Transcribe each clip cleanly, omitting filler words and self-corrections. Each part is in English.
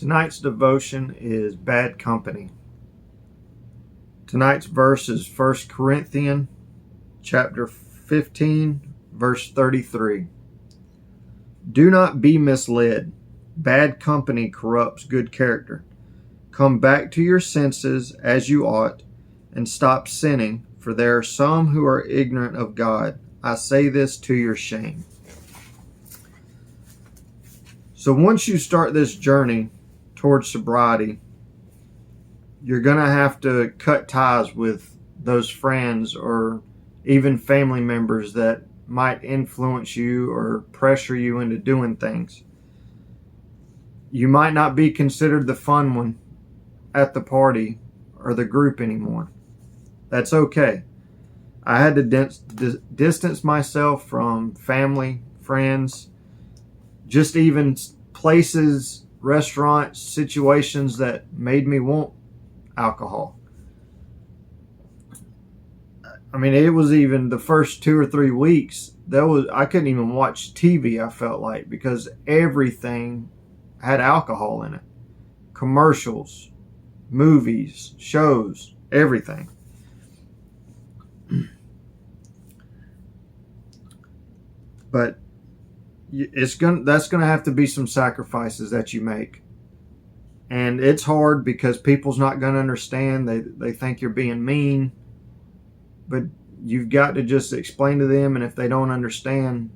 Tonight's devotion is bad company. Tonight's verse is 1 Corinthians chapter 15, verse 33. Do not be misled. Bad company corrupts good character. Come back to your senses as you ought, and stop sinning, for there are some who are ignorant of God. I say this to your shame. So once you start this journey towards sobriety, you're going to have to cut ties with those friends or even family members that might influence you or pressure you into doing things. You might not be considered the fun one at the party or the group anymore. That's okay. I had to distance myself from family, friends, just even places, restaurants, situations that made me want alcohol. I mean, it was even the first 2 or 3 weeks, I couldn't even watch TV, I felt like, because everything had alcohol in it. Commercials, movies, shows, everything. But that's going to have to be some sacrifices that you make. And it's hard because people's not going to understand. They think you're being mean. But you've got to just explain to them, and if they don't understand,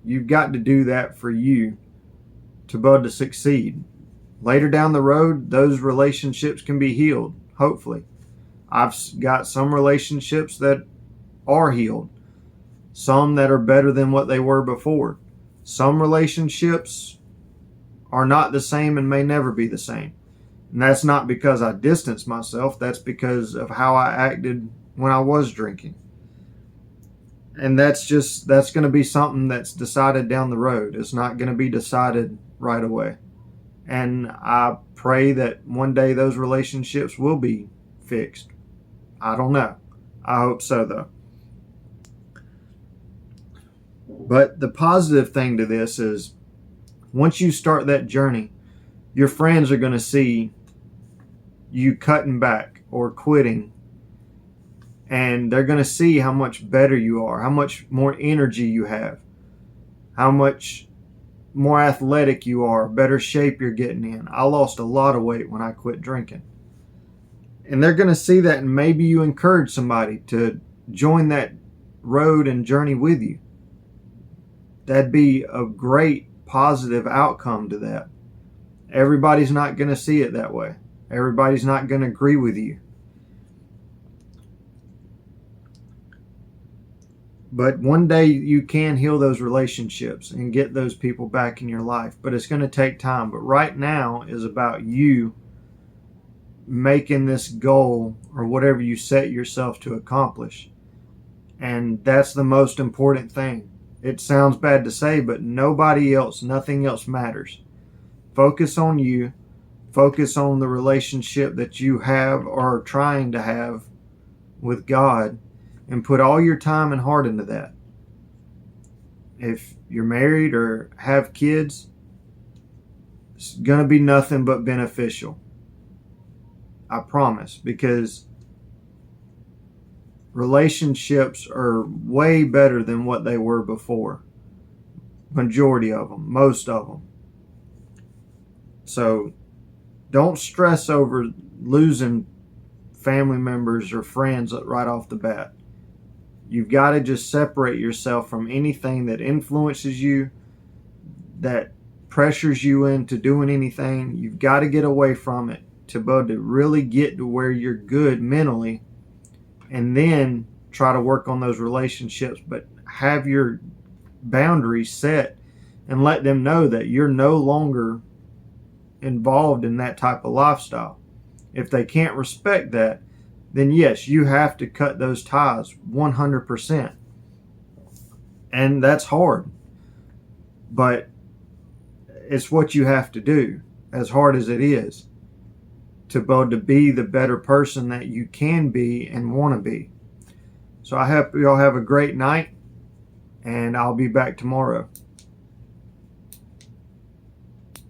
you've got to do that for you to be able to succeed. Later down the road, those relationships can be healed, hopefully. I've got some relationships that are healed. Some that are better than what they were before. Some relationships are not the same and may never be the same. And that's not because I distanced myself. That's because of how I acted when I was drinking. And that's going to be something that's decided down the road. It's not going to be decided right away. And I pray that one day those relationships will be fixed. I don't know. I hope so, though. But the positive thing to this is once you start that journey, your friends are going to see you cutting back or quitting. And they're going to see how much better you are, how much more energy you have, how much more athletic you are, better shape you're getting in. I lost a lot of weight when I quit drinking. And they're going to see that, and maybe you encourage somebody to join that road and journey with you. That'd be a great positive outcome to that. Everybody's not going to see it that way. Everybody's not going to agree with you. But one day you can heal those relationships and get those people back in your life. But it's going to take time. But right now is about you making this goal or whatever you set yourself to accomplish. And that's the most important thing. It sounds bad to say, but nobody else, nothing else matters. Focus on you. Focus on the relationship that you have or are trying to have with God, and put all your time and heart into that. If you're married or have kids, it's going to be nothing but beneficial. I promise, because relationships are way better than what they were before. Majority of them, most of them. So don't stress over losing family members or friends right off the bat. You've got to just separate yourself from anything that influences you, that pressures you into doing anything. You've got to get away from it to be able to really get to where you're good mentally, and then try to work on those relationships. But have your boundaries set and let them know that you're no longer involved in that type of lifestyle. If they can't respect that, then yes, you have to cut those ties 100%. And that's hard. But it's what you have to do, as hard as it is, to be able to be the better person that you can be and want to be. So I hope you all have a great night, and I'll be back tomorrow.